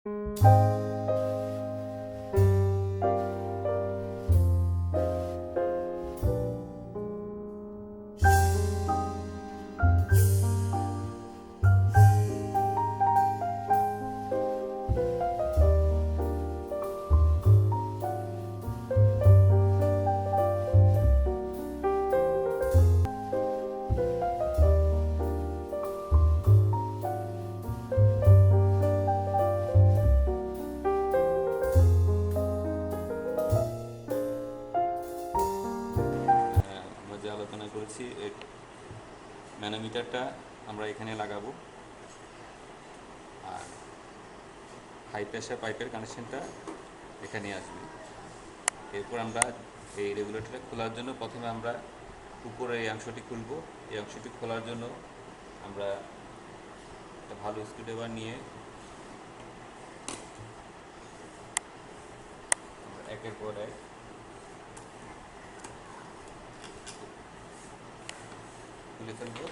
আমরা যে আলোচনা করেছি এই ম্যানোমিটারটা আমরা এখানে লাগাবো, আর হাই প্রেশার পাইপের কানেকশনটা এখানে আসবে। এরপর আমরা এই রেগুলেটরটা খোলার জন্য প্রথমে আমরা উপরে এই অংশটি খুলব। এই অংশটি খোলার জন্য আমরা একটা ভালো স্ক্রুড্রাইভার নিয়ে একের পর এক খুলে ফেলবো।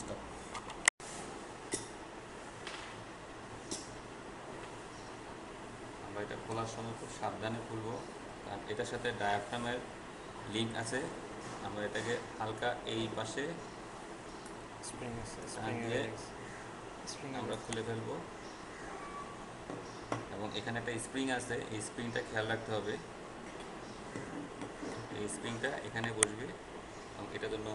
স্টপ। আমরা এটা খোলার সময় খুব সাবধানে খুলবো, কারণ এটার সাথে ডায়াফ্রামের লিঙ্ক আছে। আমরা এটাকে হালকা এই পাশে দিয়ে আমরা খুলে ফেলবো, এবং এখানে একটা স্প্রিং আছে, এই স্প্রিংটা খেয়াল রাখতে হবে। এই স্প্রিংটা এখানে বসবে এবং এটার জন্য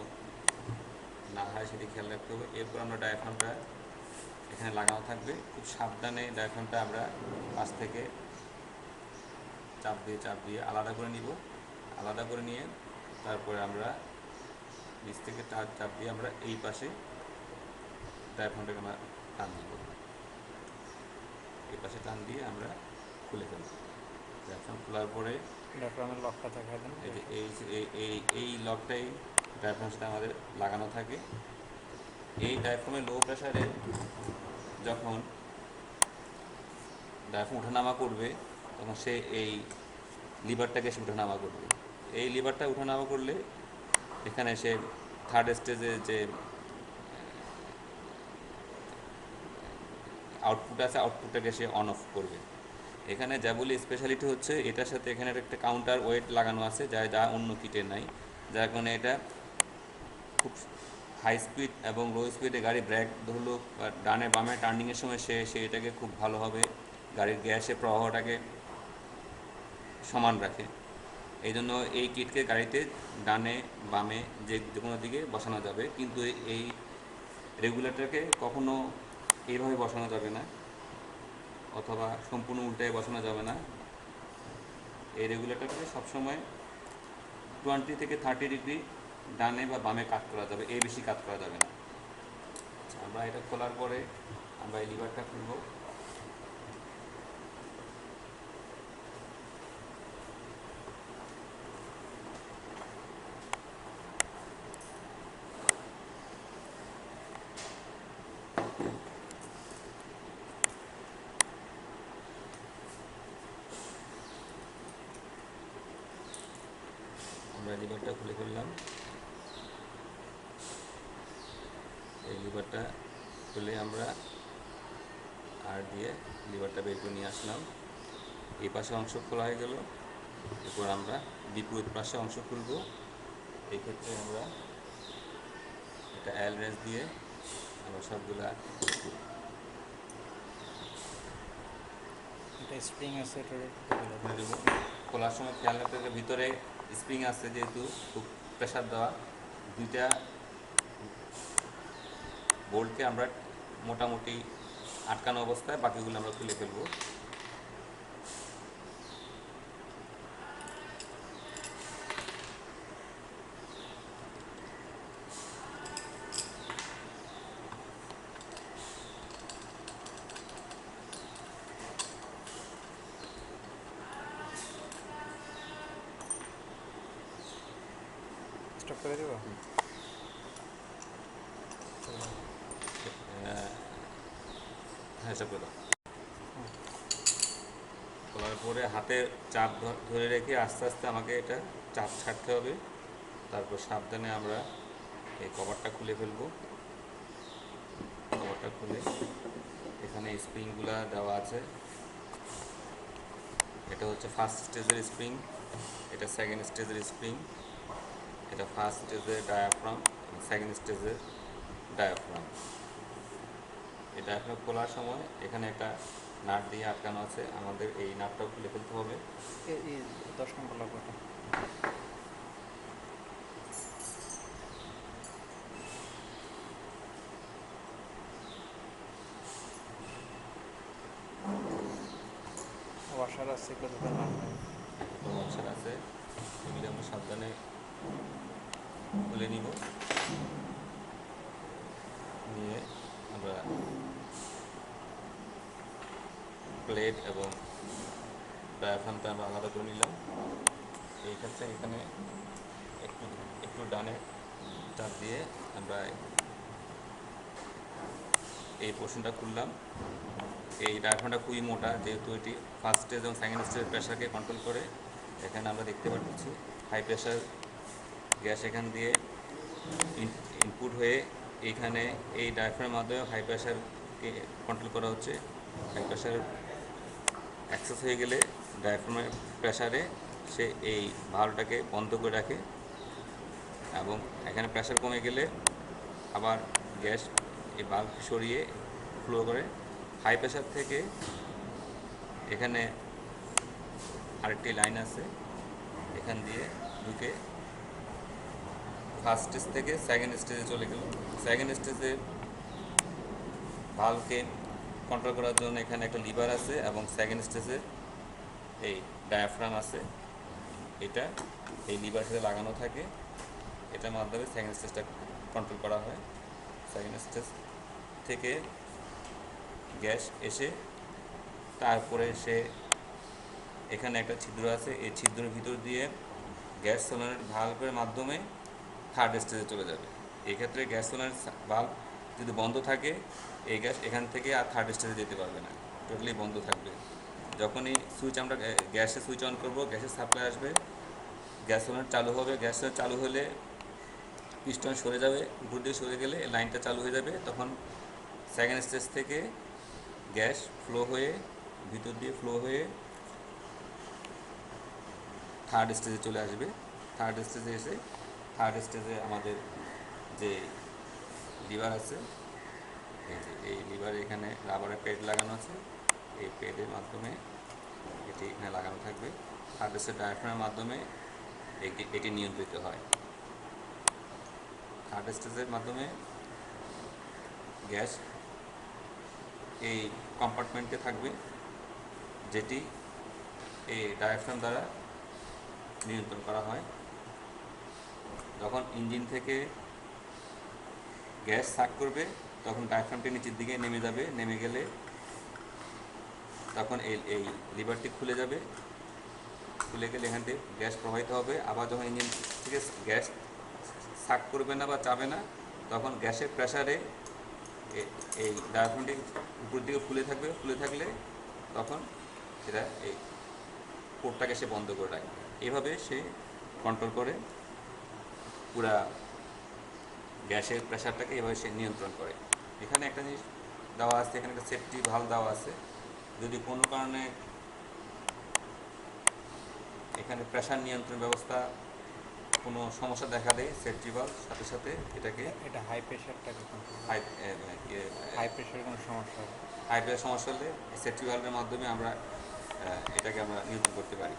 না হয় সেটি খেয়াল রাখতে হবে। এরপর আমরা ডায়াফ্রামটা এখানে লাগানো থাকবে, খুব সাবধানে ডায়াফ্রামটা আমরা পাশ থেকে চাপ দিয়ে আলাদা করে নিব। আলাদা করে নিয়ে তারপরে আমরা নিচ থেকে চাপ দিয়ে আমরা এই পাশে ডায়াফ্রামটাকে আমরা টান দিব। এই পাশে টান দিয়ে আমরা খুলে ফেলব। ডায়াফ্রাম খোলার পরে ডায়াফ্রামের লকটা দেখাই দেন। এই যে এই লকটাই ডায়াফ্রামের সাথে আমাদের লাগানো থাকে। এই ডায়াফ্রামের লো প্রেশারে যখন ডায়াফ্রাম ওঠানামা করবে তখন সে এই লিভারটাকে সে উঠানামা করবে। এই লিভারটা উঠানামা করলে এখানে সে থার্ড স্টেজে যে আউটপুট আছে, আউটপুটটাকে সে অন অফ করবে। এখানে যা বলি স্পেশালিটি হচ্ছে এটার সাথে এখানে একটা কাউন্টার ওয়েট লাগানো আছে, যা অন্য কিটের নাই, যার কারণে এটা খুব হাই স্পিড এবং লো স্পিডে গাড়ি ব্রেক ধরলো বা ডানে বামে টার্নিংয়ের সময় সে এটাকে খুব ভালোভাবে গাড়ির গ্যাসের প্রবাহটাকে সমান রাখে। এই জন্য এই কিটকে গাড়িতে ডানে বামে যে কোনো দিকে বসানো যাবে, কিন্তু এই রেগুলেটরকে কখনো এইভাবে বসানো যাবে না, অথবা সম্পূর্ণ উল্টায় বসানো যাবে না। এই রেগুলেটরকে সবসময় 20 থেকে 30 ডিগ্রি ডানে বা বামে কাট করা যাবে, এই বেশি কাট করা যাবে না। আমরা এটা খোলার পরে আমরা এই লিভারটা খুলব। আমরা লিভারটা খুলে ফেললাম। এই লিভারটা খুলে আমরা আর দিয়ে লিভারটা বের করে নিয়ে আসলাম। এই পাশে অংশ খোলা হয়ে গেল। এরপর আমরা বিপরীত পাশে অংশ খুলব। এই ক্ষেত্রে আমরা একটা এল রেঞ্জ দিয়ে আমরা সবগুলা এটা স্প্রিং আছে, এটা খুলে দেবো। খোলার সময় খেয়াল রাখতে হবে ভিতরে স্প্রিং আছে, যেহেতু খুব প্রেশার দেওয়া, দুইটা বোল্টকে আমরা মোটামুটি আটকানো অবস্থায় বাকিগুলো আমরা খুলে ফেলবো। স্টপ করে দেবো। হ্যাঁ, সব করে দাও। খোলার পরে হাতে চাপ ধরে রেখে আস্তে আস্তে আমাকে এটা চাপ ছাড়তে হবে। তারপর সাবধানে আমরা এই কভারটা খুলে ফেলবো। কভারটা খুলে এখানে স্প্রিংগুলো দেওয়া আছে। এটা হচ্ছে ফার্স্ট স্টেজের স্প্রিং, এটা সেকেন্ড স্টেজের স্প্রিং, এটা ফার্স্ট স্টেজের ডায়াফ্রাম, সেকেন্ড স্টেজের ডায়াফ্রাম। এই ডায়াফ্রাম খোলার সময় এখানে একটা নাট দিয়ে আটকানো আছে, আমাদের এই নাটটাও খুলে ফেলতে হবে। এই 10 নম্বর লকটা। ওয়াশার আছে এগুলো ধরে না হয়। অপশান আছে, এগুলি আমরা সাবধানে খুলে নিব। নিয়ে আমরা প্লেট এবং ডায়াফ্রামটা আমরা আলাদা করে নিলাম। এই ক্ষেত্রে এখানে একটু একটু ডানে চাপ দিয়ে আমরা এই পোর্শনটা খুললাম। এই ডায়াফ্রামটা খুবই মোটা, যেহেতু এটি ফার্স্ট স্টেজ এবং সেকেন্ড স্টেজের প্রেশারকে কন্ট্রোল করে। এখানে আমরা দেখতে পাচ্ছি হাই প্রেশার গ্যাস এখান দিয়ে ইনপুট হয়ে এইখানে এই ডায়াফ্রামের মাধ্যমে হাই প্রেশারকে কন্ট্রোল করা হচ্ছে। হাই প্রেশার অ্যাক্সেস হয়ে গেলে ডায়াফ্রামের প্রেশারে সে এই ভালভটাকে বন্ধ করে রাখে, এবং এখানে প্রেশার কমে গেলে আবার গ্যাস এই ভালভ সরিয়ে ফ্লো করে। হাই প্রেশার থেকে এখানে আরেকটি লাইন আছে, এখান দিয়ে ঢুকে ফার্স্ট স্টেজ থেকে সেকেন্ড স্টেজে চলে গেল। সেকেন্ড স্টেজে ভালভকে কন্ট্রোল করার জন্য এখানে একটা লিভার আছে, এবং সেকেন্ড স্টেজে এই ডায়াফ্রাম আছে, এটা এই লিভার সাথে লাগানো থাকে। এটার মাধ্যমে সেকেন্ড স্টেজটা কন্ট্রোল করা হয়। সেকেন্ড স্টেজ থেকে গ্যাস এসে তারপরে সে এখানে একটা ছিদ্র আছে, এই ছিদ্রের ভিতর দিয়ে গ্যাস সোলারের ভালভের মাধ্যমে থার্ড স্টেজে চলে যাবে। এক্ষেত্রে গ্যাস সোলার ভালভ যদি বন্ধ থাকে, এই গ্যাস এখান থেকে আর থার্ড স্টেজে যেতে পারবে না, টোটালি বন্ধ থাকবে। যখনই সুইচ আমরা গ্যাসের সুইচ অন করব, গ্যাসের সাপ্লাই আসবে, গ্যাস সোলার চালু হবে। গ্যাস সোলার চালু হলে পিস্টন সরে যাবে, উপর দিয়ে সরে গেলে লাইনটা চালু হয়ে যাবে। তখন সেকেন্ড স্টেজ থেকে গ্যাস ফ্লো হয়ে ভিতর দিয়ে ফ্লো হয়ে থার্ড স্টেজে চলে আসবে। থার্ড স্টেজে এসে থার্ড স্টেজে আমাদের যে লিভার আছে, এই লিভার এখানে রাবারের প্যাড লাগানো আছে, এই প্যাডের মাধ্যমে এটি এখানে লাগানো থাকবে। থার্ড স্টেজ ডায়াফ্রামের মাধ্যমে এটি নিয়ন্ত্রিত হয়। থার্ড স্টেজের মাধ্যমে গ্যাস এই কম্পার্টমেন্টে থাকবে, যেটি এই ডায়াফ্রাম দ্বারা নিয়ন্ত্রণ করা হয়। যখন ইঞ্জিন থেকে গ্যাস সাক করবে, তখন ডায়াফ্রামটি নিচের দিকে নেমে যাবে। নেমে গেলে তখন এই লিভারটি খুলে যাবে। খুলে গেলে এখান থেকে গ্যাস প্রবাহিত হবে। আবার যখন ইঞ্জিন থেকে গ্যাস সাক করবে না বা চাবে না, তখন গ্যাসের প্রেসারে এই ডায়াফ্রামটি উপর দিকে ফুলে থাকবে। ফুলে থাকলে তখন সেটা এই পোর্টটাকে সে বন্ধ করে রাখবে। এভাবে সে কন্ট্রোল করে পুরা গ্যাসের প্রেশারটাকে এভাবে সে নিয়ন্ত্রণ করে। এখানে একটা জিনিস দেওয়া আছে, এখানে একটা সেফটি ভালভ দেওয়া আছে। যদি কোনো কারণে এখানে প্রেশার নিয়ন্ত্রণ ব্যবস্থা কোনো সমস্যা দেখা দেয়, সেফটি ভালভ সাথে সাথে এটাকে এটা হাই প্রেশারটাকে হাই প্রেশারের কোনো সমস্যা হবে। হাই প্রেশার সমস্যা হলে সেফটি ভালভের মাধ্যমে আমরা এটাকে আমরা নিয়ন্ত্রণ করতে পারি।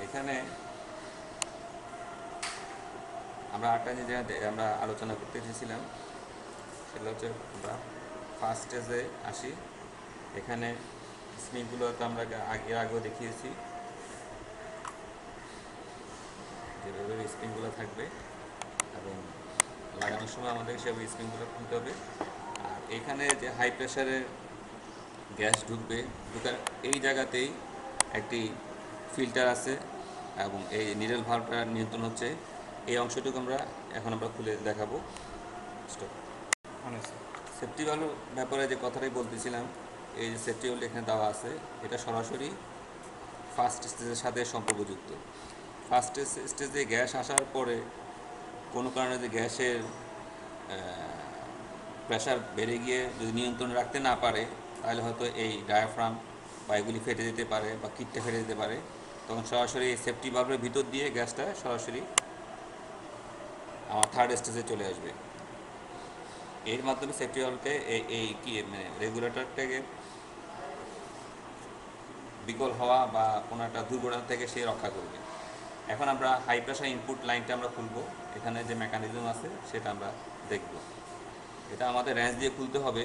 এখানে আমরা আরেকটা জিনিস আমরা আলোচনা করতে চেয়েছিলাম, সেটা হচ্ছে আমরা ফার্স্ট স্টেজে আসি। এখানে স্প্রিংগুলো তো আমরা এর আগেও দেখিয়েছি, যেভাবে স্প্রিংগুলো থাকবে, এবং লাগানোর সময় আমাদের সেভাবে স্প্রিংগুলো খুলতে হবে। আর এখানে যে হাই প্রেশারের গ্যাস ঢুকবে, ঢুকার এই জায়গাতেই একটি ফিল্টার আছে, এবং এই নিডল ভালভটা নিয়ন্ত্রণ হচ্ছে। এই অংশটুকু আমরা খুলে দেখাবো। স্টপ। সেফটি ভালভের ব্যাপারে যে কথাটাই বলতেছিলাম, এই যে সেফটি ভালভ এখানে দেওয়া আছে, এটা সরাসরি ফার্স্ট স্টেজের সাথে সম্পর্কযুক্ত। ফার্স্ট স্টেজে গ্যাস আসার পরে কোনো কারণে যে গ্যাসের প্রেশার বেড়ে গিয়ে যদি নিয়ন্ত্রণে রাখতে না পারে, তাহলে হয়তো এই ডায়াফ্রাম বা এগুলি ফেটে যেতে পারে বা কিটটা ফেটে যেতে পারে। তখন সরাসরি এই সেফটি ভালভের ভিতর দিয়ে গ্যাসটা সরাসরি আমার থার্ড স্টেজে চলে আসবে। এর মাধ্যমে সেফটি ভালভকে এই কি মানে রেগুলেটরটাকে বিকল হওয়া বা কোনো একটা দুর্ঘটনা থেকে সে রক্ষা করবে। এখন আমরা হাই প্রেশার ইনপুট লাইনটা আমরা খুলব। এখানে যে মেকানিজম আছে সেটা আমরা দেখব। এটা আমাদের রেঞ্জ দিয়ে খুলতে হবে।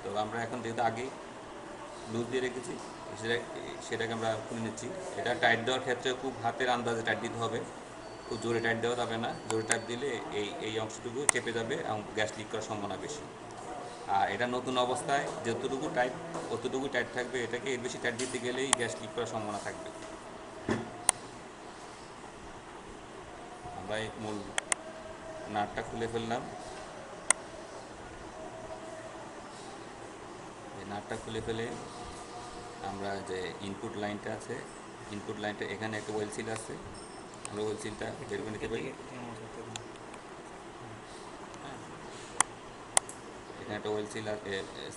তো আমরা এখন যেহেতু আগে লুজ দিয়ে রেখেছি, সেটা সেটাকে আমরা খুলে নিচ্ছি। এটা টাইট দেওয়ার ক্ষেত্রে খুব হাতের আন্দাজে টাইট দিতে হবে, খুব জোরে টাইট দেওয়া যাবে না। জোরে টাইট দিলে এই অংশটুকু চেপে যাবে এবং গ্যাস লিক করার সম্ভাবনা বেশি। আর এটা নতুন অবস্থায় যতটুকু টাইট অতটুকু টাইট থাকবে, এটাকে এর বেশি টাইট দিতে গেলেই গ্যাস লিক করার সম্ভাবনা থাকবে। আমরা এই মূল নাটটা খুলে ফেললাম। এই নাটটা খুলে ফেলে আমরা যে ইনপুট লাইনটা আছে, ইনপুট লাইনটা এখানে একটা ওয়েল সিল আছে, আমরা ওয়েল সিলটা বের করে নিতে পারি। এখানে একটা ওয়েল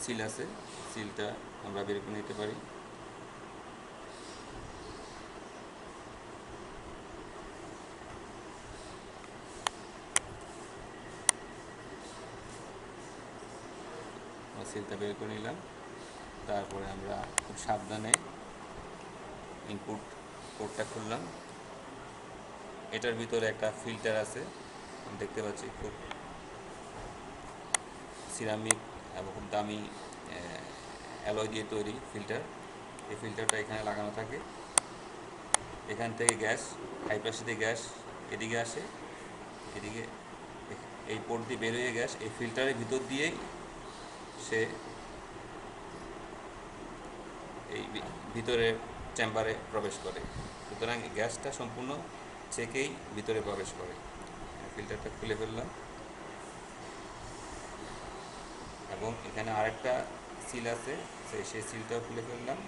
সিল আছে, সিলটা আমরা বের করে নিতে পারি। সিলটা বের করে নিলাম। তারপরে আমরা খুব সাবধানে ইনপুট পোর্টটা খুললাম। এটার ভিতরে একটা ফিল্টার আছে, দেখতে পাচ্ছি খুব সিরামিক এবং খুব দামি অ্যালয় দিয়ে তৈরি ফিল্টার। এই ফিল্টারটা এখানে লাগানো থাকে। এখান থেকে গ্যাস, হাই প্রেসারে গ্যাস এদিকে আসে, এদিকে এই পোর্ট দিয়ে বেরোয় গ্যাস এই ফিল্টারের ভিতর দিয়েই সে এই ভিতরের চেম্বারে প্রবেশ করে। সুতরাং গ্যাসটা সম্পূর্ণ চেকেই ভিতরে প্রবেশ করে। ফিল্টারটা খুলে ফেললাম এবং এখানে আরেকটা সিল আছে, সেই সিলটাও খুলে ফেললাম।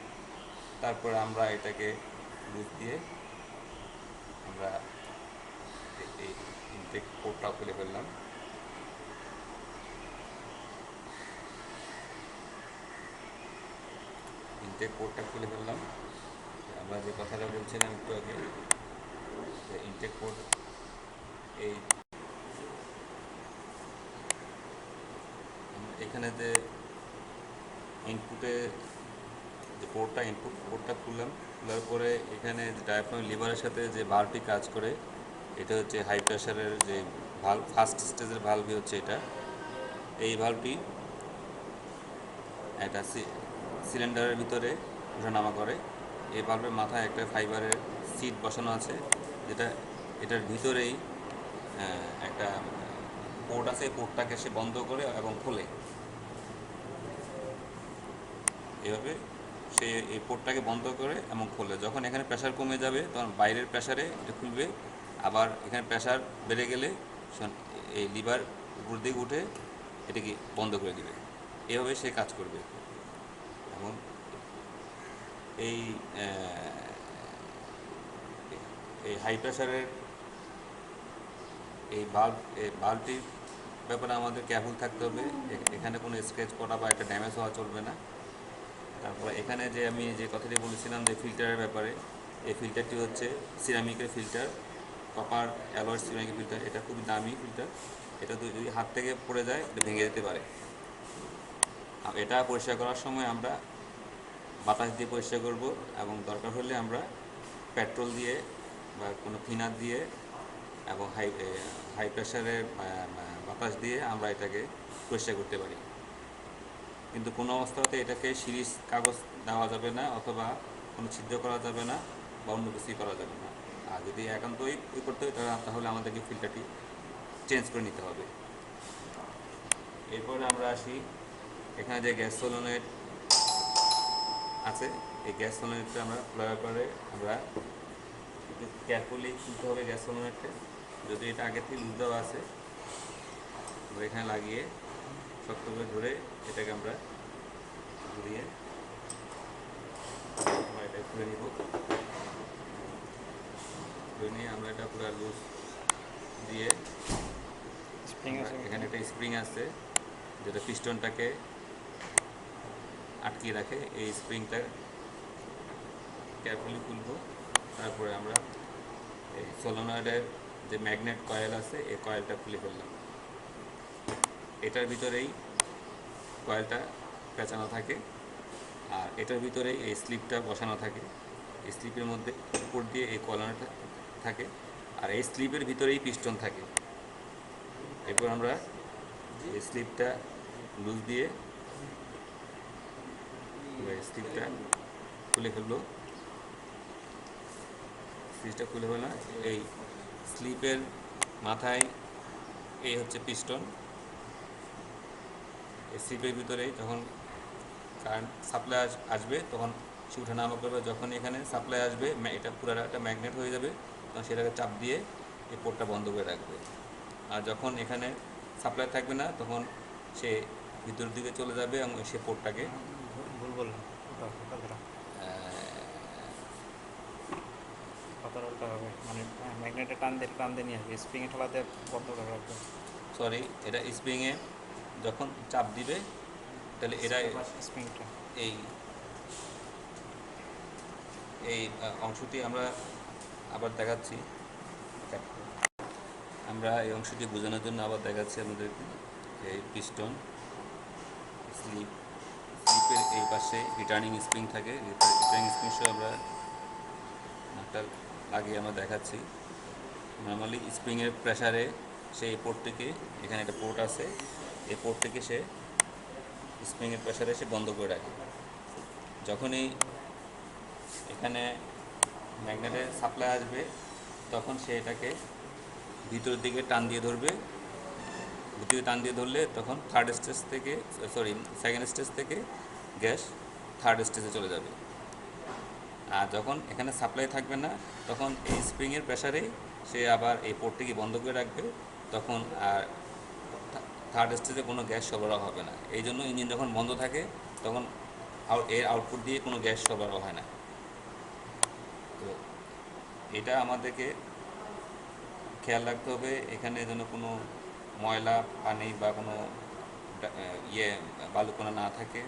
তারপরে আমরা এটাকে লুজ দিয়ে আমরা এই ইনটেক পোর্টটাও খুলে ফেললাম। ইনটেক পোর্টটা খুলে ফেললাম। আমরা যে কথাটা বলছিলাম একটু আগে, ইনটেক পোর্ট এই এখানে যে ইনপুটে যে ইনপুট পোর্টটা খুললাম, খোলার পরে এখানে ডায়াফ্রাম লিভারের সাথে যে ভালভটি কাজ করে, এটা হচ্ছে হাই প্রেশারের যে ভালভ, ফার্স্ট স্টেজের ভালভই হচ্ছে এটা। এই ভালভটি একটা সিলিন্ডারের ভিতরে ওঠানামা করে। এই ভালভের মাথায় একটা ফাইবারের সিট বসানো আছে, যেটা এটার ভিতরেই একটা পোর্ট আছে। এই পোর্টটাকে সে বন্ধ করে এবং খোলে। এভাবে সে এই পোর্টটাকে বন্ধ করে এবং খোলে। যখন এখানে প্রেশার কমে যাবে তখন বাইরের প্রেশারে এটা খুলবে। আবার এখানে প্রেশার বেড়ে গেলে এই লিভার উপর দিকে উঠে এটাকে বন্ধ করে দিবে। এভাবে সে কাজ করবে। এবং এই এই হাই প্রেশারের এই বাল্বটির ব্যাপারে আমাদের কেয়ারফুল থাকতে হবে। এখানে কোনো স্ক্র্যাচ করা বা এটা ড্যামেজ হওয়া চলবে না। তারপরে এখানে যে আমি যে কথাটি বলেছিলাম যে ফিল্টারের ব্যাপারে, এই ফিল্টারটি হচ্ছে সিরামিকের filter, copper alloyed ceramic filter. এটা খুবই দামি ফিল্টার। এটা তো যদি হাত থেকে পড়ে যায় এটা ভেঙে যেতে পারে। এটা পরিষ্কার করার সময় আমরা বাতাস দিয়ে পরিষ্কার করব এবং দরকার হলে আমরা পেট্রোল দিয়ে বা কোনো থিনার দিয়ে এবং হাই প্রেশারের বাতাস দিয়ে আমরা এটাকে পরিষ্কার করতে পারি। কিন্তু কোনো অবস্থাতে এটাকে সিরিজ কাগজ দেওয়া যাবে না, অথবা কোনো ছিদ্র করা যাবে না বা অন্য কিছুই করা যাবে না। আর যদি একান্তই করতে হয় তাহলে আমাদেরকে ফিল্টারটি চেঞ্জ করে নিতে হবে। এরপরে আমরা আসি, এখানে যে গ্যাস সলোনয়েড আছে, এই গ্যাস সলোনয়েডটা আমরা খোলার পরে আমরা একটু কেয়ারফুলি খুলতে হবে গ্যাস সলোনয়েডটা। যদি এটা আগে থেকে লুজ দেওয়া আছে, আমরা এখানে লাগিয়ে শক্ত করে ধরে এটাকে আমরা ঘুরিয়ে আমরা এটা খুলে নিব। খুলে নিয়ে আমরা এটা পুরো লুজ দিয়ে, এখানে একটা স্প্রিং আছে, যেটা পিস্টনটাকে আটকিয়ে রাখে। এই স্প্রিংটা কেয়ারফুলি খুলবো। তারপরে আমরা এই সলোনয়েডের যে ম্যাগনেট কয়েল আছে এই কয়েলটা খুলে ফেললাম। এটার ভিতরেই কয়েলটা পেঁচানো থাকে, আর এটার ভিতরেই এই স্লিপটা বসানো থাকে। এই স্লিপের মধ্যে উপর দিয়ে এই কলারটা থাকে, আর এই স্লিপের ভিতরেই পিস্টন থাকে। এরপর আমরা এই স্লিপটা লুজ দিয়ে স্লিপটা খুলে ফেলবো। সুইচটা খুলে ফেললাম। এই স্লিপের মাথায় এই হচ্ছে পিস্টন। এই স্লিপের ভিতরেই যখন কারেন্ট সাপ্লাই আসবে তখন সে উঠানামা করবে। যখন এখানে সাপ্লাই আসবে এটা পুরো একটা ম্যাগনেট হয়ে যাবে, তখন সেটাকে চাপ দিয়ে এই পোর্টটা বন্ধ করে রাখবে। আর যখন এখানে সাপ্লাই থাকবে না তখন সে ভিতরের দিকে চলে যাবে এবং সে পোর্টটাকে ভুল বললাম, ওটা কতটা কতটা উল্টা হবে, মানে ম্যাগনেটে টান দিয়ে নিয়ে আসবে, স্প্রিংয়ে ঠেলা দিয়ে বন্ধ করে রাখবে। সরি, এটা স্প্রিংয়ে যখন চাপ দিবে তাহলে এরা স্প্রিংটা এই এই অংশটি আমরা আবার দেখাচ্ছি। আমরা এই অংশটি বোঝানোর জন্য আবার দেখাচ্ছি আমাদেরকে। এই পিস্টন স্লিপের এই পাশে রিটার্নিং স্প্রিং থাকে। রিটার্নিং স্প্রিং সহ আমরা একটা লাগিয়ে আমরা দেখাচ্ছি। নর্মালি স্প্রিংয়ের প্রেসারে সেই পোর্ট থেকে, এখানে একটা পোর্ট আছে, এই পোর্ট থেকে সে স্প্রিংয়ের প্রেসারে সে বন্ধ করে রাখে। যখনই এখানে ম্যাগনেটের সাপ্লাই আসবে তখন সে এটাকে ভিতরের দিকে টান দিয়ে ধরবে। ভিতরে টান দিয়ে ধরলে তখন সেকেন্ড স্টেজ থেকে গ্যাস থার্ড স্টেজে চলে যাবে। আর যখন এখানে সাপ্লাই থাকবে না তখন এই স্প্রিংয়ের প্রেসারেই সে আবার এই পোর্টটিকে বন্ধ করে রাখবে। তখন আর থার্ড স্টেজে কোনো গ্যাস সরবরাহ হবে না। এই জন্য ইঞ্জিন যখন বন্ধ থাকে তখন এর আউটপুট দিয়ে কোনো গ্যাস সরবরাহ হয় না। তো এটা আমাদেরকে খেয়াল রাখতে হবে, এখানে যেন কোনো ময়লা পানি বা কোনো বালুকণা না থাকে,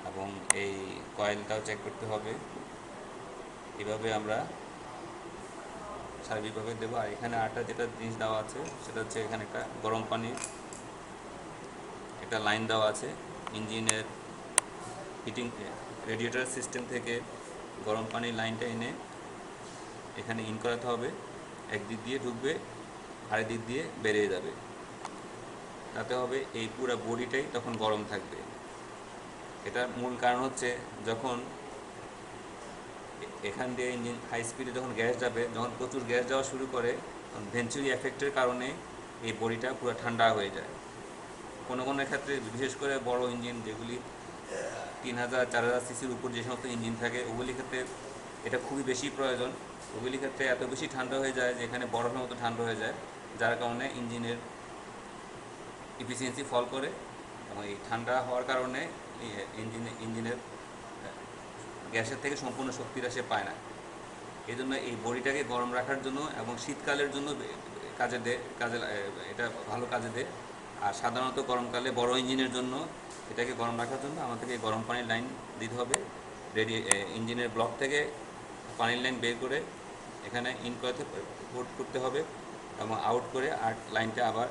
এবং এই কয়েলটাও চেক করতে হবে। এভাবে আমরা সার্বিকভাবে দেবো। আর এখানে আরেকটা যেটা জিনিস দেওয়া আছে সেটা হচ্ছে এখানে একটা গরম পানির একটা লাইন দেওয়া আছে। ইঞ্জিনের হিটিং রেডিয়েটর সিস্টেম থেকে গরম পানির লাইনটা এনে এখানে ইন করাতে হবে। একদিক দিয়ে ঢুকবে, আরেক দিক দিয়ে বেরিয়ে যাবে। তাতে হবে এই পুরো বডিটাই তখন গরম থাকবে। এটার মূল কারণ হচ্ছে যখন এখান দিয়ে ইঞ্জিন হাই স্পিডে যখন গ্যাস যাবে, যখন প্রচুর গ্যাস যাওয়া শুরু করে তখন ভেঞ্চুরি এফেক্টের কারণে এই বডিটা পুরো ঠান্ডা হয়ে যায়। কোনো কোনো ক্ষেত্রে বিশেষ করে বড় ইঞ্জিন যেগুলি 3000-4000 সিসির উপর যে সমস্ত ইঞ্জিন থাকে ওগুলির ক্ষেত্রে এটা খুবই বেশি প্রয়োজন। ওগুলির ক্ষেত্রে এত বেশি ঠান্ডা হয়ে যায় যে এখানে বরফের মতো ঠান্ডা হয়ে যায়, যার কারণে ইঞ্জিনের এফিসিয়েন্সি ফল করে, এবং এই ঠান্ডা হওয়ার কারণে ইঞ্জিনের গ্যাসের থেকে সম্পূর্ণ শক্তিটা সে পায় না। এই জন্য এই বডিটাকে গরম রাখার জন্য এবং শীতকালের জন্য এটা ভালো কাজে দেয়। আর সাধারণত গরমকালে বড় ইঞ্জিনের জন্য এটাকে গরম রাখার জন্য আমাদেরকে গরম পানির লাইন দিতে হবে। ইঞ্জিনের ব্লক থেকে পানির লাইন বের করে এখানে ইন করতে হবে এবং আউট করে আর লাইনটা আবার